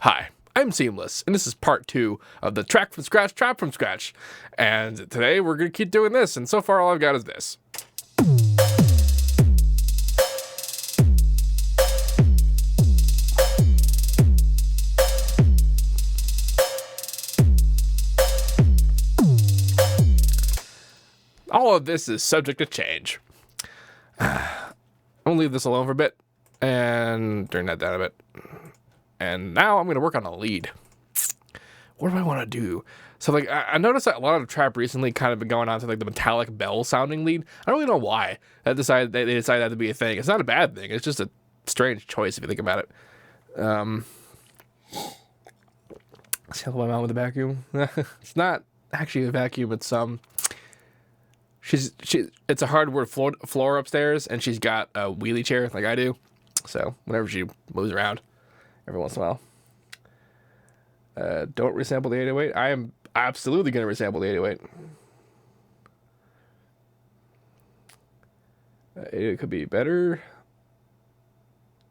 Hi, I'm Seamless, and this is part 2 of the track from scratch, trap from scratch. And today we're going to keep doing this, and so far all I've got is this. All of this is subject to change. I'm going to leave this alone for a bit, and turn that down a bit. And now I'm going to work on a lead. What do I want to do? So, like, I noticed that a lot of trap recently kind of been going on to, like, the metallic bell sounding lead. I don't really know why they decided that to be a thing. It's not a bad thing. It's just a strange choice if you think about it. See how my mom with the vacuum? It's not actually a vacuum. It's, it's a hardwood floor upstairs, and she's got a wheelie chair like I do. So, whenever she moves around, every once in a while. Don't resample the 808. I am absolutely going to resample the 808. It could be better.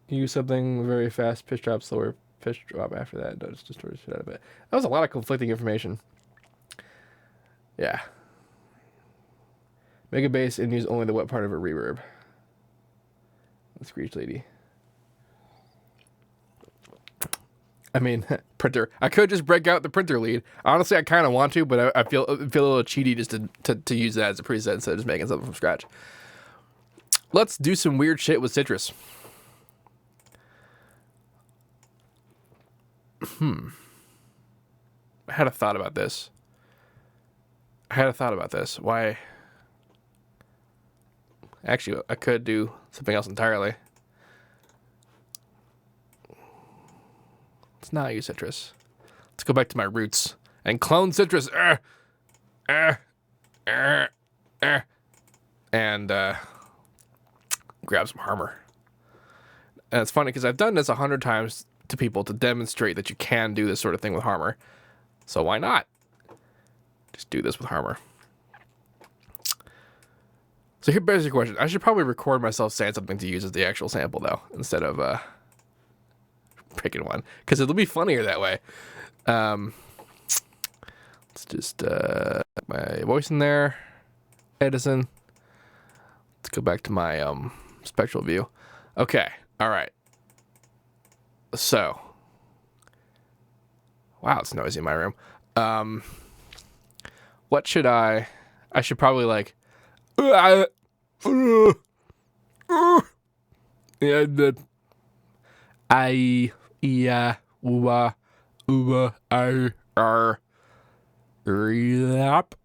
Use something very fast, pitch drop, slower pitch drop after that. Don't just distort shit out of it. That was a lot of conflicting information. Yeah. Make a bass and use only the wet part of a reverb. Screech lady. I mean, printer. I could just break out the printer lead. Honestly, I kind of want to, but I feel a little cheaty just to use that as a preset instead of just making something from scratch. Let's do some weird shit with Citrus. I had a thought about this. Why? Actually, I could do something else entirely. Let's not use Citrus. Let's go back to my roots and clone Citrus. And grab some Harmonic. And it's funny because I've done this 100 times to people to demonstrate that you can do this sort of thing with Harmonic. So why not? Just do this with Harmonic. So here's your question. I should probably record myself saying something to use as the actual sample, though, instead of picking one, because it'll be funnier that way. Let's just put my voice in there. Edison. Let's go back to my spectral view. Okay. All right. So, wow, it's noisy in my room. What should I should probably like. Yeah, the I uwa uwa r rap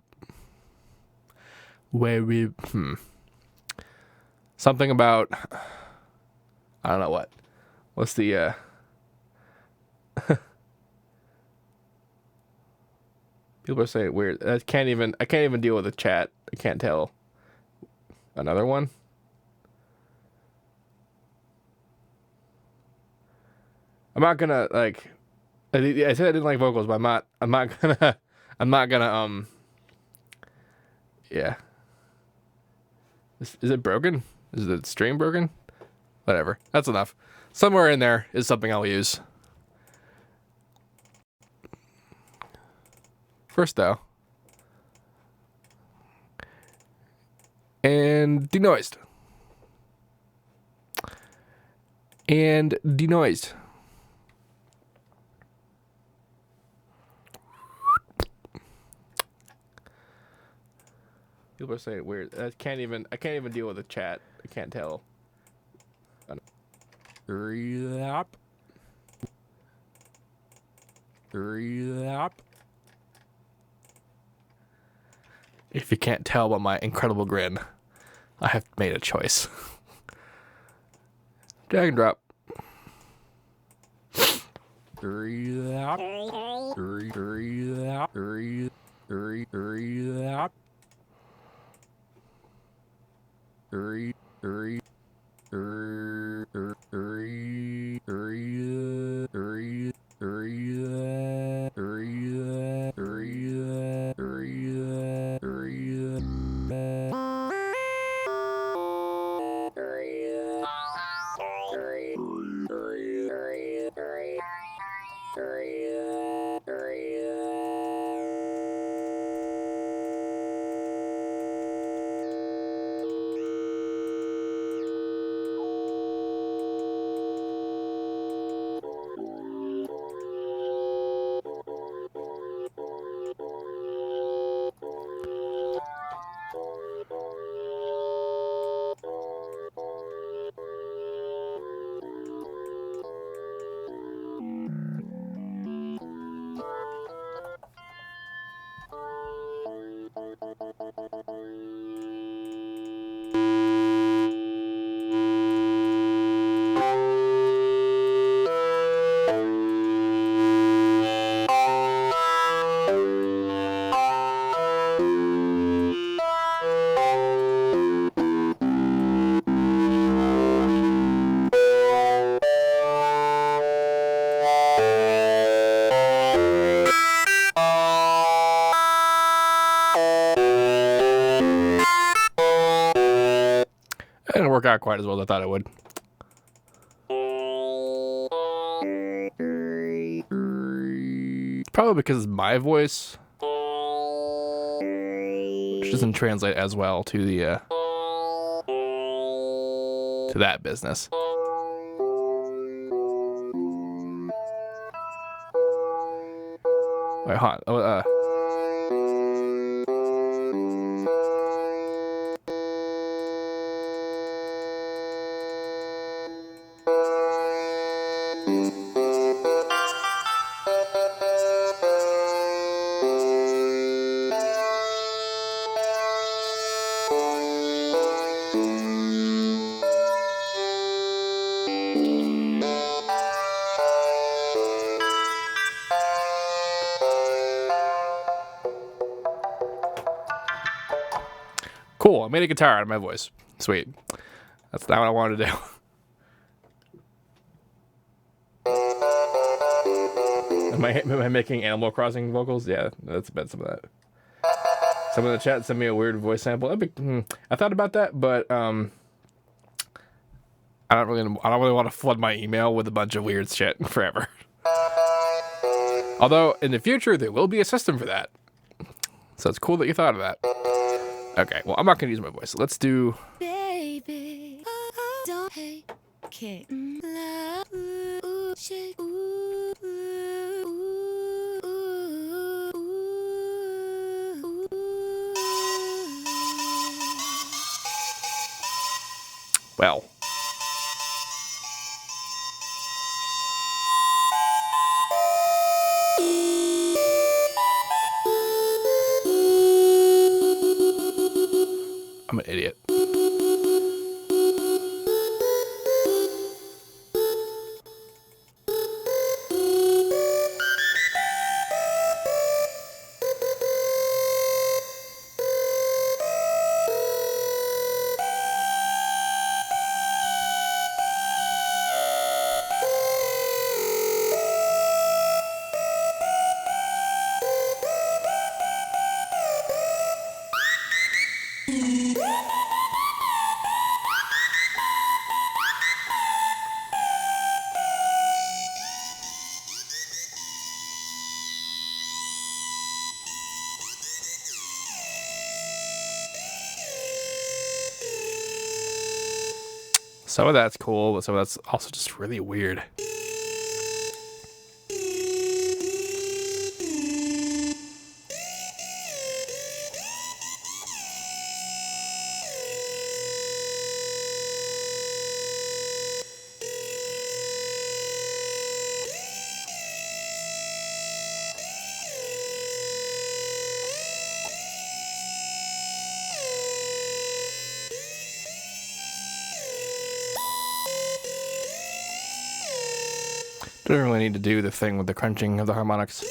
where we something about I don't know what's the people are saying weird. I can't even deal with the chat. I can't tell. Another one. I'm not gonna like. I said I didn't like vocals, but I'm not gonna. Yeah. Is it broken? Is the string broken? Whatever. That's enough. Somewhere in there is something I'll use. First, though. And denoised. And denoised. People are saying weird. I can't even deal with the chat. I can't tell. Rap. If you can't tell by my incredible grin, I have made a choice. Drag and drop. It didn't work out quite as well as I thought it would. Probably because it's my voice, which doesn't translate as well to the to that business. Wait, hold on. Cool, I made a guitar out of my voice. Sweet. That's not what I wanted to do. Am I making Animal Crossing vocals? Yeah, that's about some of that. Someone in the chat sent me a weird voice sample. I thought about that, but I don't really want to flood my email with a bunch of weird shit forever. Although in the future there will be a system for that, so it's cool that you thought of that. Okay, well I'm not gonna use my voice. Let's do. Baby, don't hate, kick, love, shake, well. I'm an idiot. Some of that's cool, but some of that's also just really weird. Don't really need to do the thing with the crunching of the harmonics.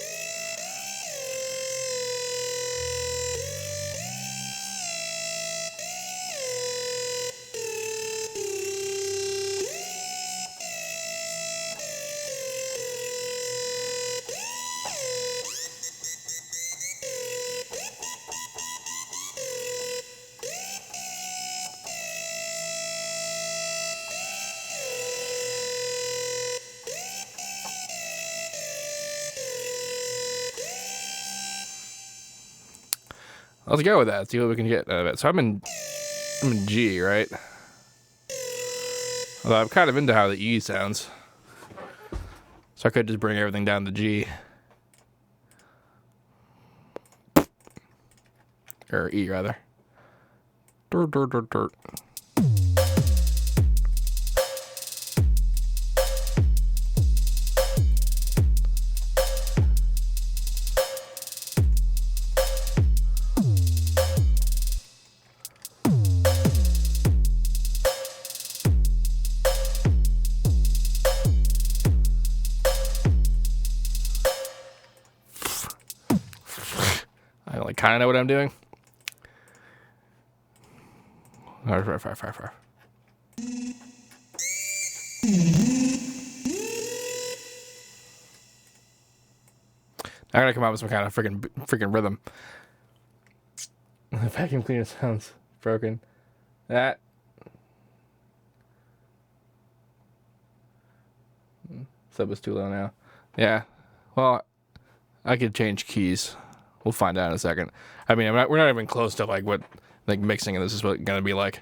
Let's go with that. See what we can get out of it. So I'm in G, right? Although I'm kind of into how the E sounds. So I could just bring everything down to G. Or E, rather. Dirt, dirt, dirt, dirt. I like kind of know what I'm doing. Fire. I gotta come up with some kind of freaking rhythm. The vacuum cleaner sounds broken. That. Sub is too low now. Yeah. Well, I could change keys. We'll find out in a second. I mean, we're not even close to like what mixing this is gonna be like.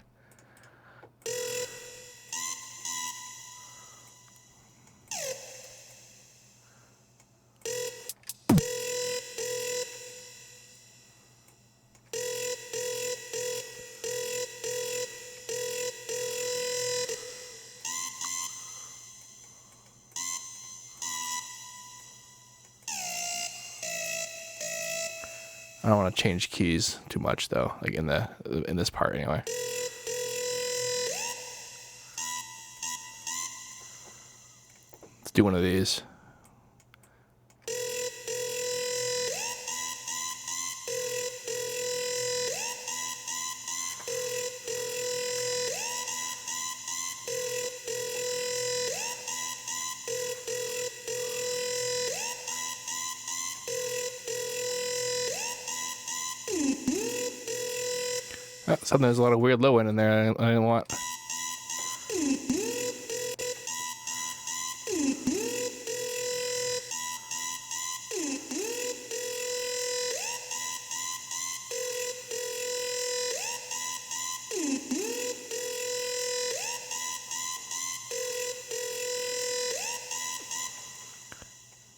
I don't want to change keys too much though, like in this part anyway. Let's do one of these. Oh, something there's a lot of weird low end in there I didn't want.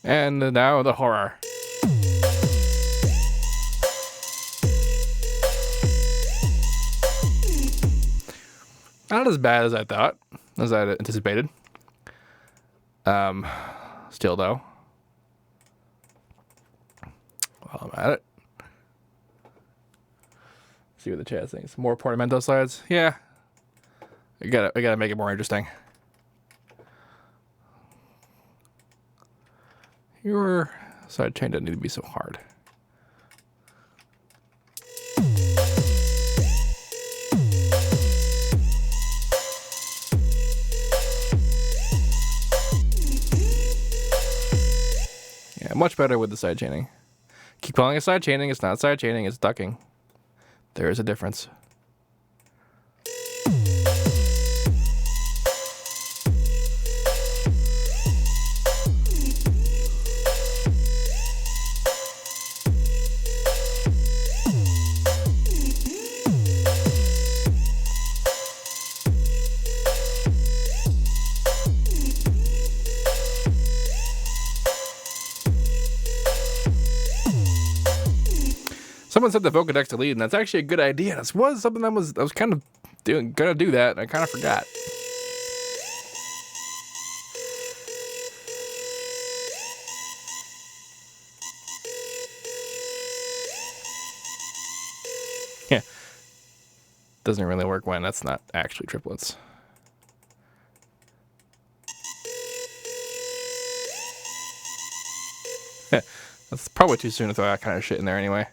And now the horror. Not as bad as I thought, as I anticipated. Still though. While I'm at it. See what the chat thinks. More portamento slides? Yeah. I gotta make it more interesting. Your side chain doesn't need to be so hard. Yeah, much better with the side chaining. Keep calling it side chaining. It's not side chaining, it's ducking. There is a difference. Someone said the Vocodex to lead, and that's actually a good idea. This was something I was kind of gonna do that, and I kind of forgot. Yeah, doesn't really work when that's not actually triplets. Yeah, that's probably too soon to throw that kind of shit in there anyway.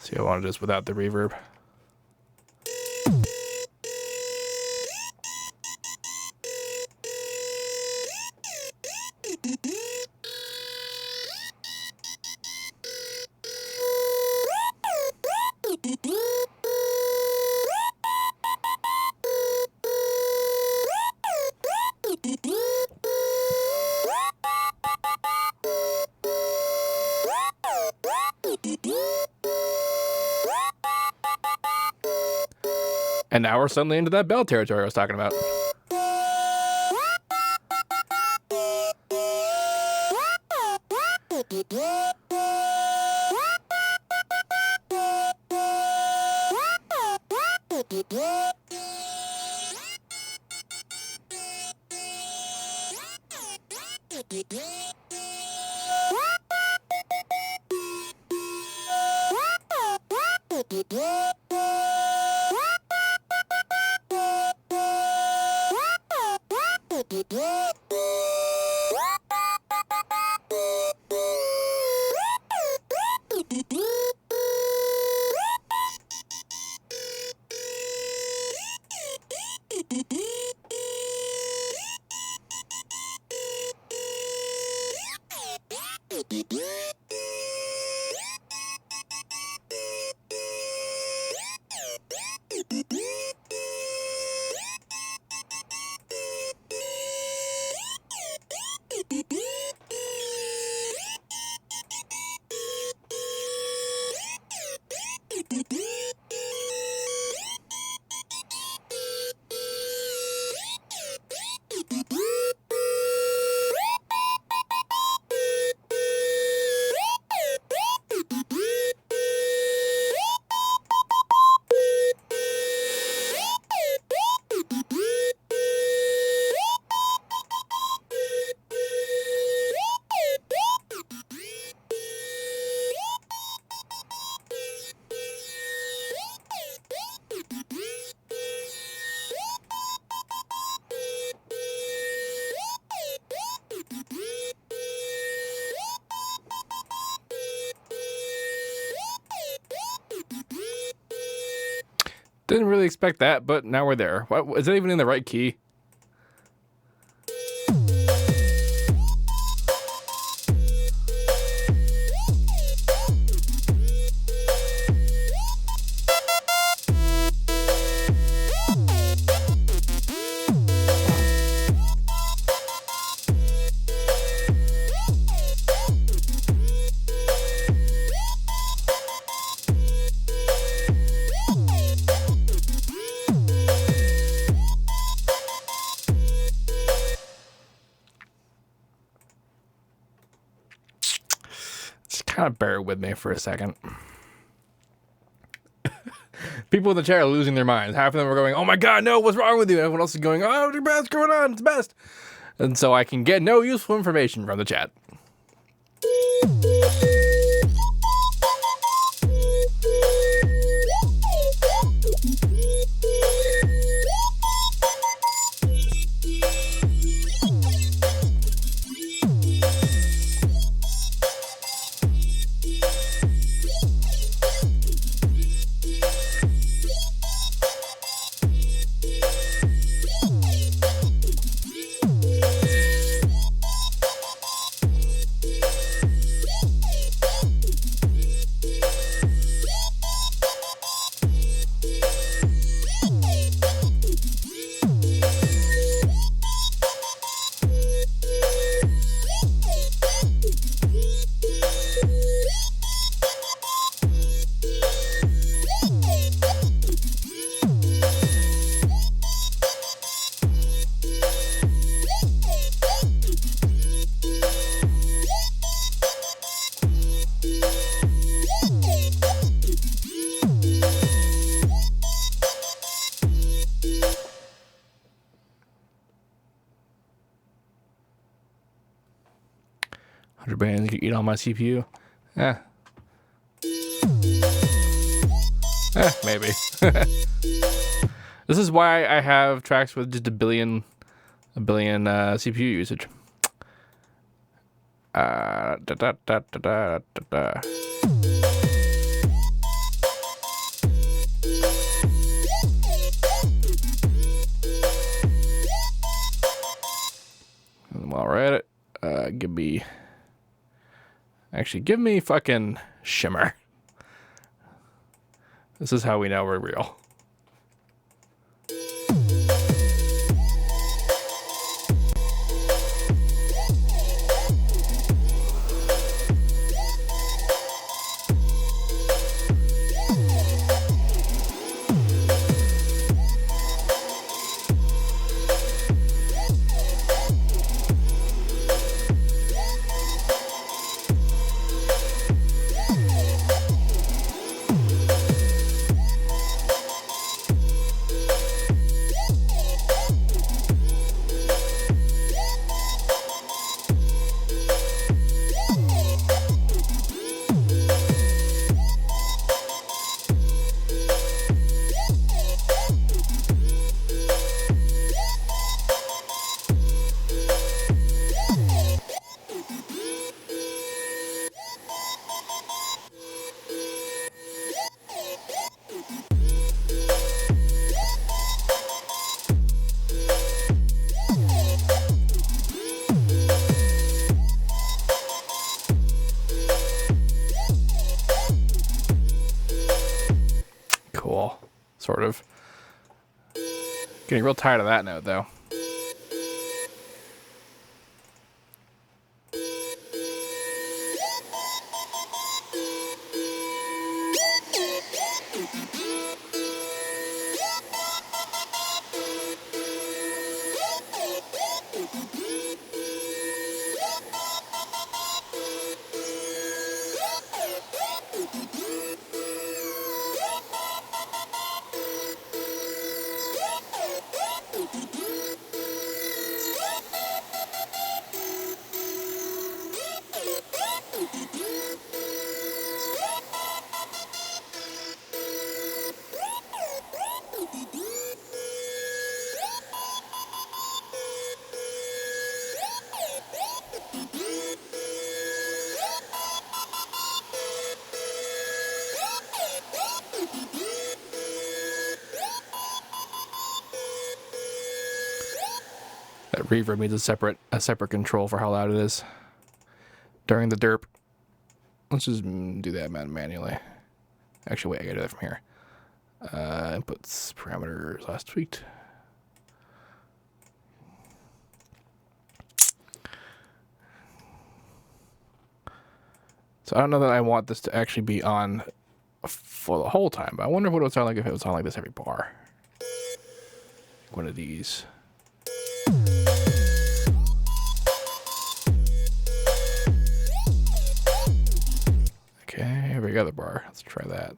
See, I want to do this without the reverb. And now we're suddenly into that bell territory I was talking about. Didn't really expect that, but now we're there. What, is it even in the right key? Kind of bear with me for a second. People in the chat are losing their minds. Half of them are going, "Oh my god, no, what's wrong with you?" And everyone else is going, "Oh, the best going on, it's the best." And so I can get no useful information from the chat. Bands you eat on my CPU. Maybe. This is why I have tracks with just a billion CPU usage. While we're at it, give me fucking shimmer. This is how we know we're real. cool, sort of. Getting real tired of that note, though. That reverb needs a separate control for how loud it is during the derp. Let's just do that manually. Actually, wait, I gotta do that from here. Inputs, parameters, last tweaked. So I don't know that I want this to actually be on for the whole time, but I wonder what it would sound like if it was on like this every bar. One of these. Okay, every other bar. Let's try that.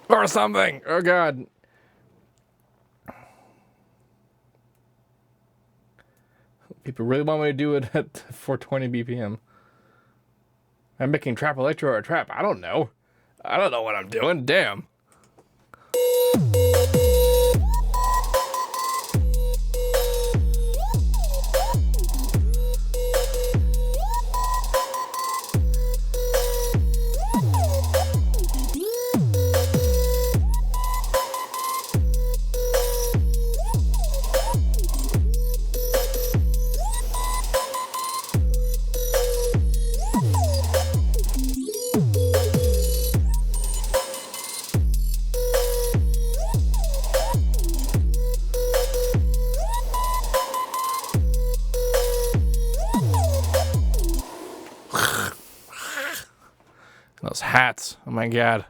Or something. Oh god. People really want me to do it at 420 BPM. I'm making trap electro or trap. I don't know. I don't know what I'm doing. Damn. Those hats. Oh my god.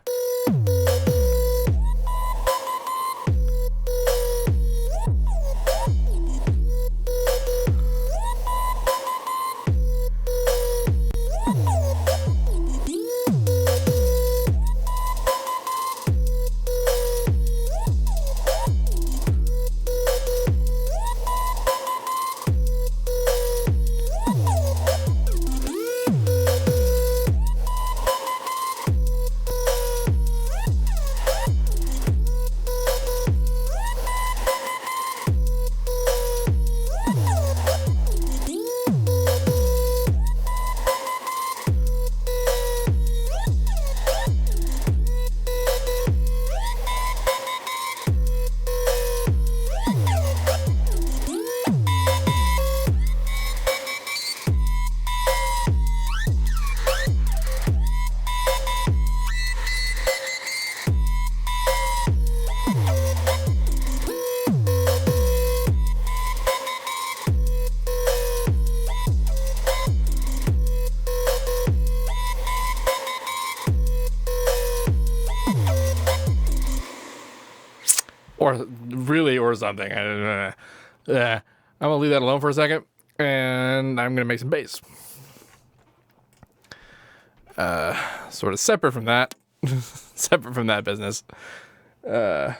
Or really, or something. I'm gonna leave that alone for a second, and I'm gonna make some bass. Sort of separate from that, separate from that business. Sounds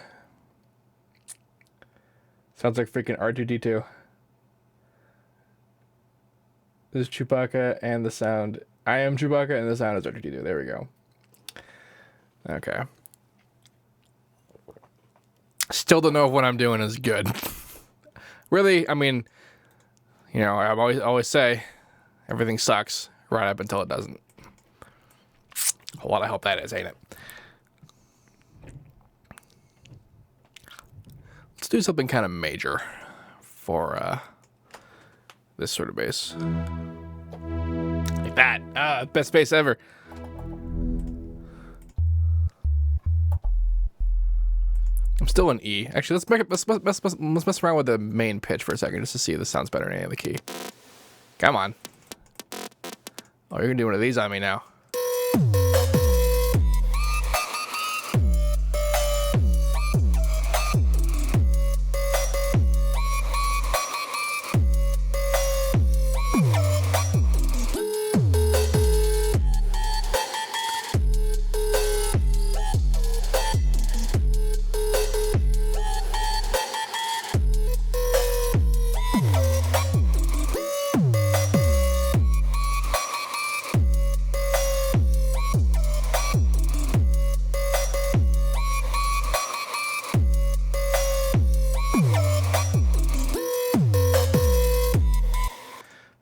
like freaking R2D2. This is Chewbacca, and the sound. I am Chewbacca, and the sound is R2D2. There we go. Okay. Still don't know if what I'm doing is good. Really, I mean, you know, I always say everything sucks right up until it doesn't. A lot of help that is, ain't it? Let's do something kind of major for this sort of bass. Like that. Best bass ever. I'm still in E. Actually, let's mess around with the main pitch for a second just to see if this sounds better in any other key. Come on. Oh, you're gonna do one of these on me now.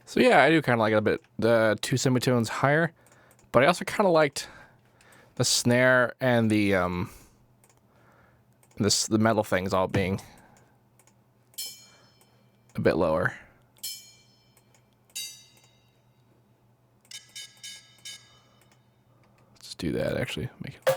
So yeah, I do kind of like it a bit, the two semitones higher, but I also kind of liked the snare and the metal things all being a bit lower. Let's do that actually. Make it.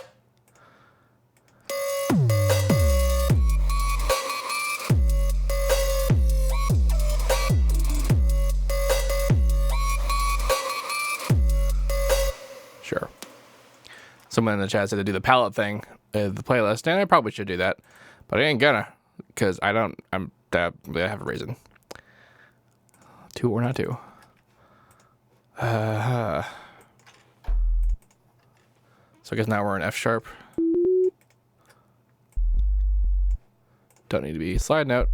Sure. Someone in the chat said to do the palette thing, the playlist, and I probably should do that, but I ain't gonna, because I have a reason. To or not to. So I guess now we're in F sharp. Don't need to be sliding out.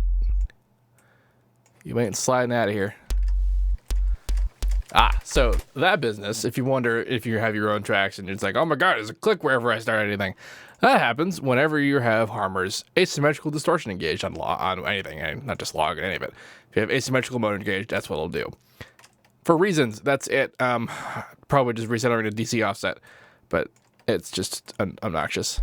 You ain't sliding out of here. So that business, if you wonder if you have your own tracks and it's like, oh my god, there's a click wherever I start anything. That happens whenever you have Harmer's asymmetrical distortion engaged on anything, and not just log, any of it. If you have asymmetrical mode engaged, that's what it'll do. For reasons, that's it. Probably just resetting a DC offset, but it's just obnoxious.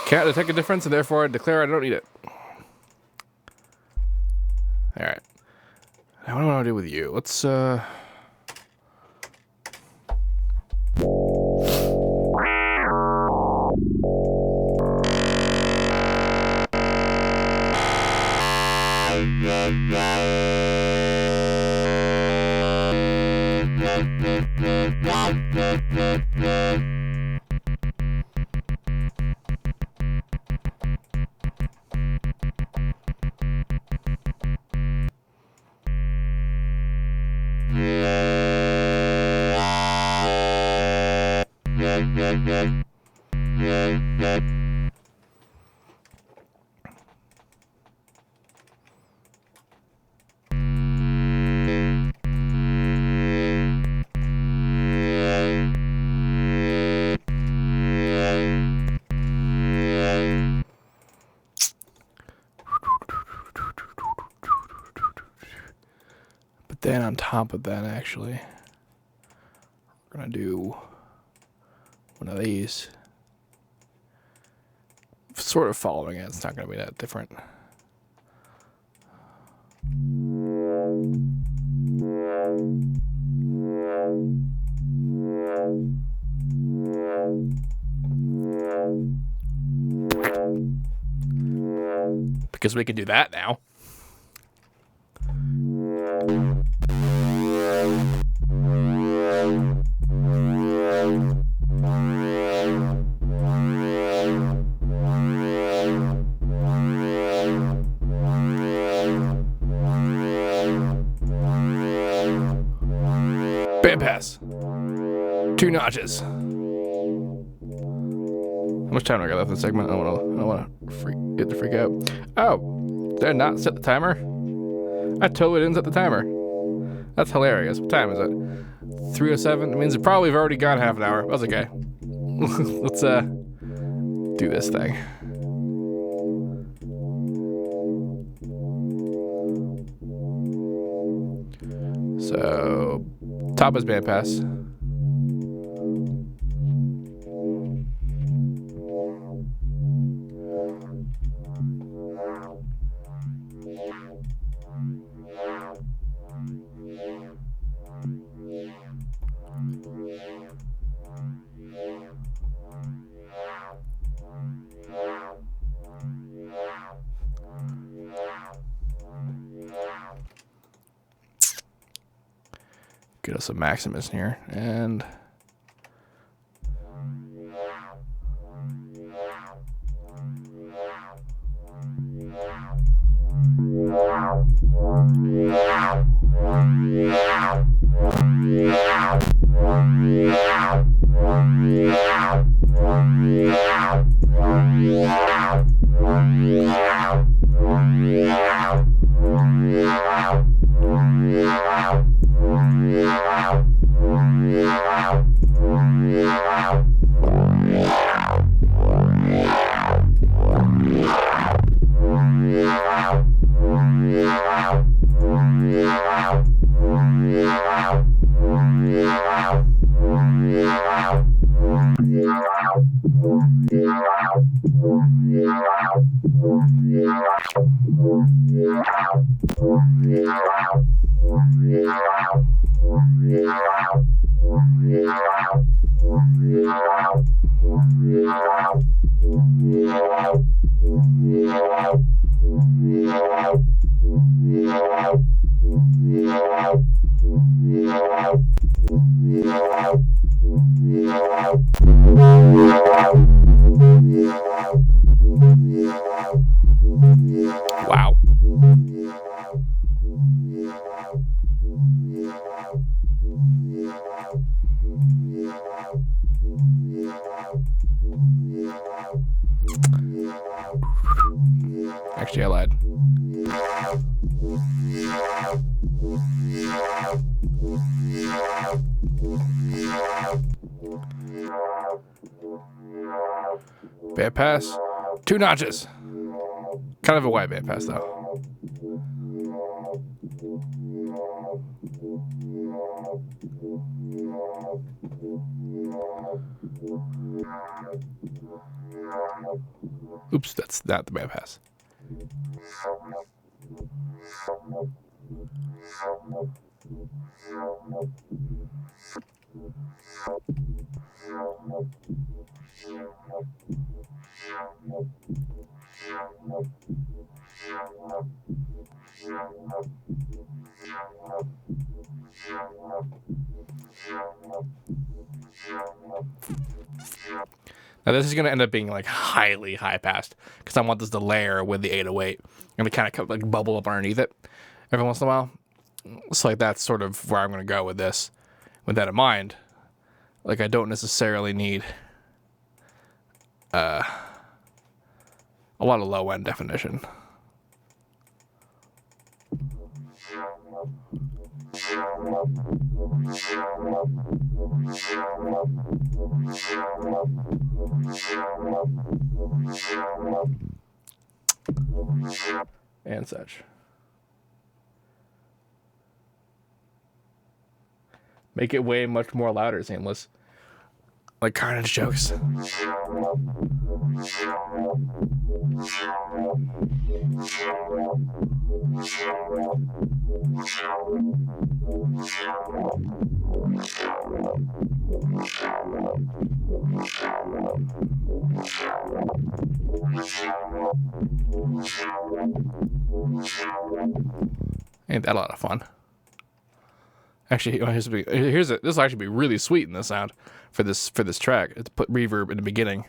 Can't detect a difference, and therefore I declare I don't need it. Alright. Now what do I want to do with you? Let's, But then on top of that, actually, we're going to do one of these. Sort of following it. It's not going to be that different. Because we can do that now. Bandpass. 2 notches. How much time do I got left in the segment? I don't want to get the freak out. Oh, did I not set the timer? I totally didn't set the timer. That's hilarious. What time is it? 3:07. It means it probably have already gone half an hour. That's okay. Let's do this thing. So, top is bandpass. Get us a Maximus in here, and wow. Actually, I lied. Band pass. 2 notches. Kind of a wide band pass, though. Oops, that's not the band pass. Now this is going to end up being like highly high passed because I want this to layer with the 808 and to kind of like bubble up underneath it every once in a while. So like that's sort of where I'm going to go with this. With that in mind, like I don't necessarily need a lot of low end definition. And such. Make it way much more louder, Seamless. Like Carnage jokes. Ain't that a lot of fun? Actually, this will actually be really sweet in the sound for this track. It's put reverb in the beginning.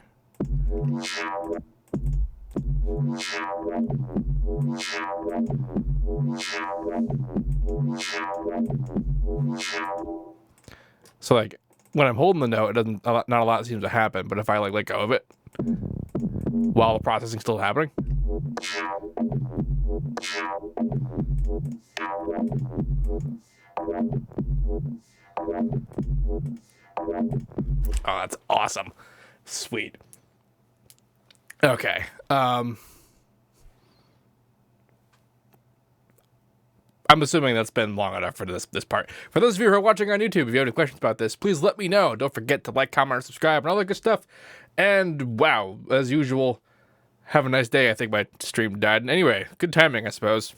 So like when I'm holding the note, it doesn't not a lot seems to happen. But if I like let go of it while the processing's still happening. Oh, that's awesome. Sweet. Okay. I'm assuming that's been long enough for this part. For those of you who are watching on YouTube, if you have any questions about this, please let me know. Don't forget to like, comment, and subscribe, and all that good stuff. And wow, as usual, have a nice day. I think my stream died. Anyway, good timing, I suppose.